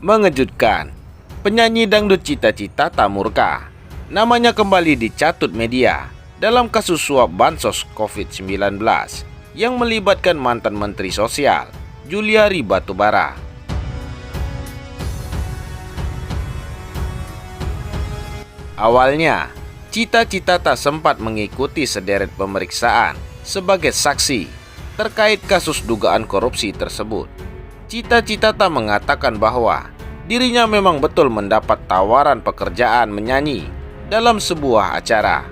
Mengejutkan, penyanyi dangdut Cita Citata murka. Namanya kembali dicatut media dalam kasus suap bansos COVID-19 yang melibatkan mantan Menteri Sosial, Juliari Batubara. Awalnya, Cita Citata sempat mengikuti sederet pemeriksaan sebagai saksi terkait kasus dugaan korupsi tersebut. Cita Citata mengatakan bahwa dirinya memang betul mendapat tawaran pekerjaan menyanyi dalam sebuah acara.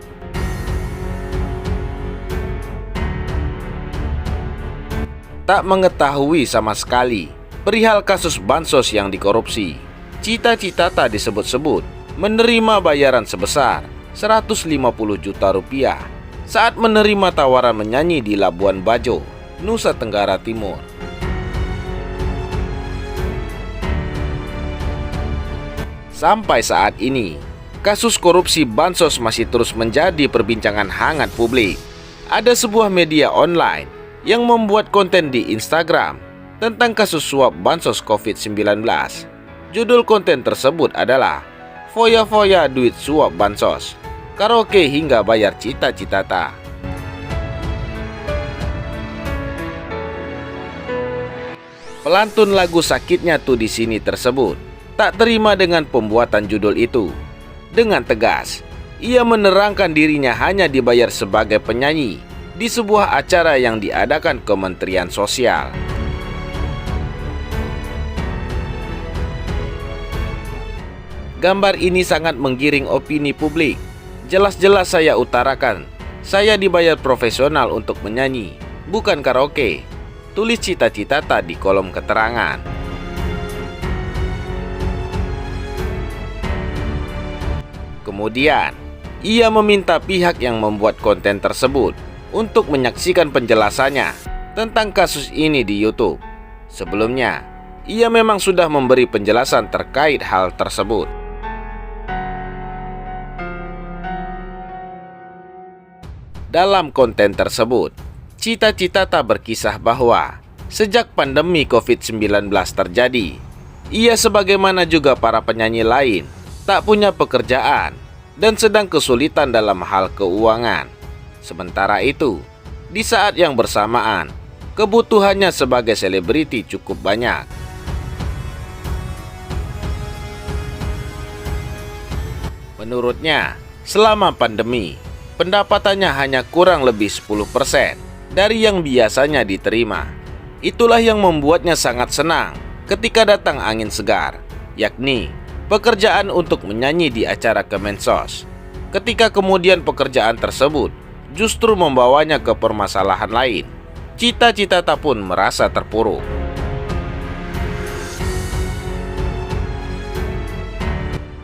Tak mengetahui sama sekali perihal kasus bansos yang dikorupsi, Cita Citata disebut-sebut menerima bayaran sebesar 150 juta rupiah saat menerima tawaran menyanyi di Labuan Bajo, Nusa Tenggara Timur. Sampai saat ini, kasus korupsi bansos masih terus menjadi perbincangan hangat publik. Ada sebuah media online yang membuat konten di Instagram tentang kasus suap bansos COVID-19. Judul konten tersebut adalah "Foya-foya duit suap bansos, karaoke hingga bayar Cita Citata". Pelantun lagu Sakitnya Tuh di Sini tersebut tak terima dengan pembuatan judul itu. Dengan tegas, ia menerangkan dirinya hanya dibayar sebagai penyanyi di sebuah acara yang diadakan Kementerian Sosial. Gambar ini sangat menggiring opini publik. Jelas-jelas saya utarakan, saya dibayar profesional untuk menyanyi, bukan karaoke, tulis Cita Citata di kolom keterangan. Kemudian, ia meminta pihak yang membuat konten tersebut untuk menyaksikan penjelasannya tentang kasus ini di YouTube. Sebelumnya, ia memang sudah memberi penjelasan terkait hal tersebut. Dalam konten tersebut, Cita Citata berkisah bahwa sejak pandemi COVID-19 terjadi, ia sebagaimana juga para penyanyi lain tak punya pekerjaan dan sedang kesulitan dalam hal keuangan. Sementara itu, di saat yang bersamaan, kebutuhannya sebagai selebriti cukup banyak. Menurutnya, selama pandemi, pendapatannya hanya kurang lebih 10% dari yang biasanya diterima. Itulah yang membuatnya sangat senang ketika datang angin segar, yakni pekerjaan untuk menyanyi di acara Kemensos. Ketika kemudian pekerjaan tersebut justru membawanya ke permasalahan lain, Cita Citata pun merasa terpuruk.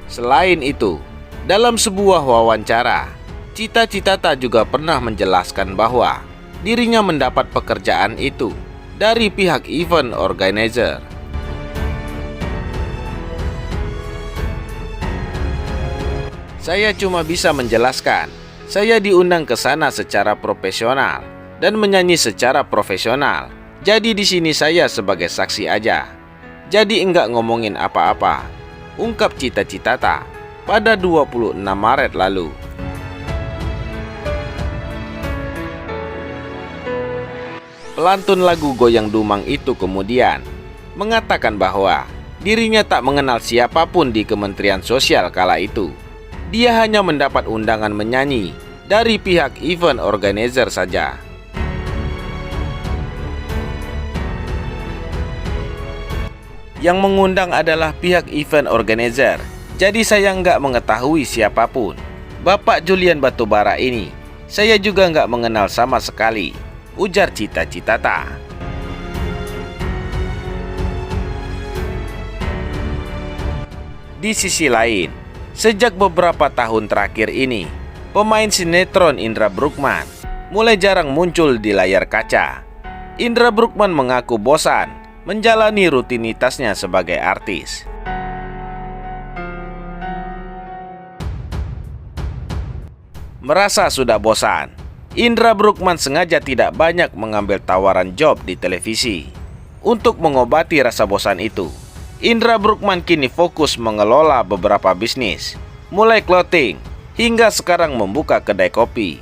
Selain itu, dalam sebuah wawancara, Cita Citata juga pernah menjelaskan bahwa dirinya mendapat pekerjaan itu dari pihak event organizer. Saya cuma bisa menjelaskan, saya diundang ke sana secara profesional dan menyanyi secara profesional. Jadi di sini saya sebagai saksi aja. Jadi enggak ngomongin apa-apa, ungkap Cita Citata pada 26 Maret lalu. Pelantun lagu Goyang Dumang itu kemudian mengatakan bahwa dirinya tak mengenal siapapun di Kementerian Sosial kala itu. Dia hanya mendapat undangan menyanyi dari pihak event organizer saja. Yang mengundang adalah pihak event organizer, jadi saya nggak mengetahui siapapun. Bapak Julian Batubara ini, saya juga nggak mengenal sama sekali, ujar Cita Citata. Di sisi lain, sejak beberapa tahun terakhir ini, pemain sinetron Indra Bruggman mulai jarang muncul di layar kaca. Indra Bruggman mengaku bosan menjalani rutinitasnya sebagai artis. Merasa sudah bosan, Indra Bruggman sengaja tidak banyak mengambil tawaran job di televisi. Untuk mengobati rasa bosan itu, Indra Bruggman kini fokus mengelola beberapa bisnis, mulai clothing hingga sekarang membuka kedai kopi.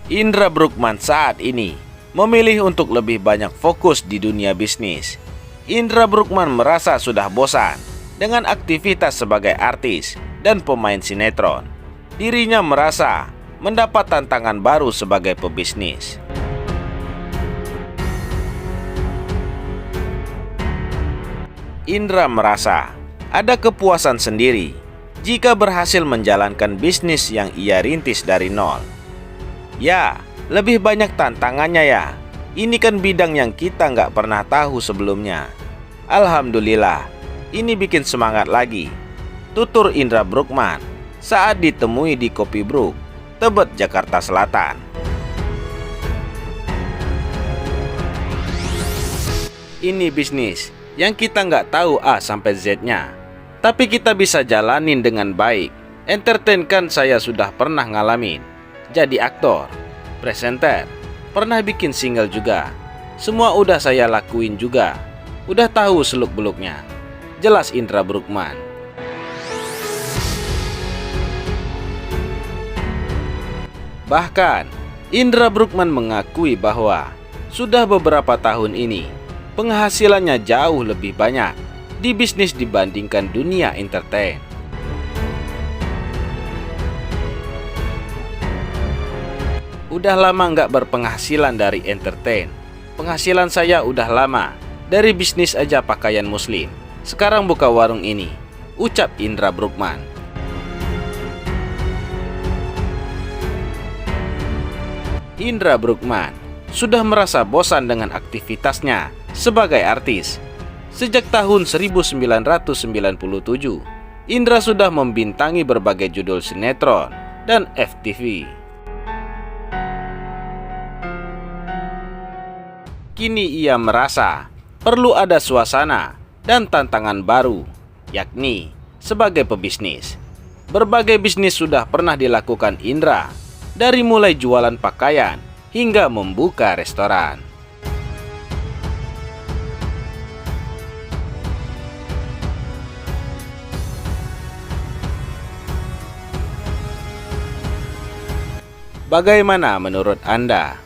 Indra Bruggman saat ini memilih untuk lebih banyak fokus di dunia bisnis. Indra Bruggman merasa sudah bosan dengan aktivitas sebagai artis dan pemain sinetron. Dirinya merasa mendapat tantangan baru sebagai pebisnis. Indra merasa ada kepuasan sendiri jika berhasil menjalankan bisnis yang ia rintis dari nol. Ya, lebih banyak tantangannya ya. Ini kan bidang yang kita nggak pernah tahu sebelumnya. Alhamdulillah, ini bikin semangat lagi, tutur Indra Bruggman saat ditemui di Kopi Brug, Tebet, Jakarta Selatan. Ini bisnis yang kita nggak tahu A sampai Z-nya, tapi kita bisa jalanin dengan baik. Entertain kan saya sudah pernah ngalamin. Jadi aktor, presenter, pernah bikin single juga. Semua udah saya lakuin juga. Udah tahu seluk-beluknya, jelas Indra Bruggman. Bahkan, Indra Bruggman mengakui bahwa sudah beberapa tahun ini penghasilannya jauh lebih banyak di bisnis dibandingkan dunia entertain. Udah lama nggak berpenghasilan dari entertain. Penghasilan saya udah lama dari bisnis aja pakaian muslim. Sekarang buka warung ini, ucap Indra Bruggman. Indra Bruggman sudah merasa bosan dengan aktivitasnya sebagai artis. Sejak tahun 1997, Indra sudah membintangi berbagai judul sinetron dan FTV. Kini ia merasa perlu ada suasana dan tantangan baru, yakni sebagai pebisnis. Berbagai bisnis sudah pernah dilakukan Indra, dari mulai jualan pakaian hingga membuka restoran. Bagaimana menurut Anda?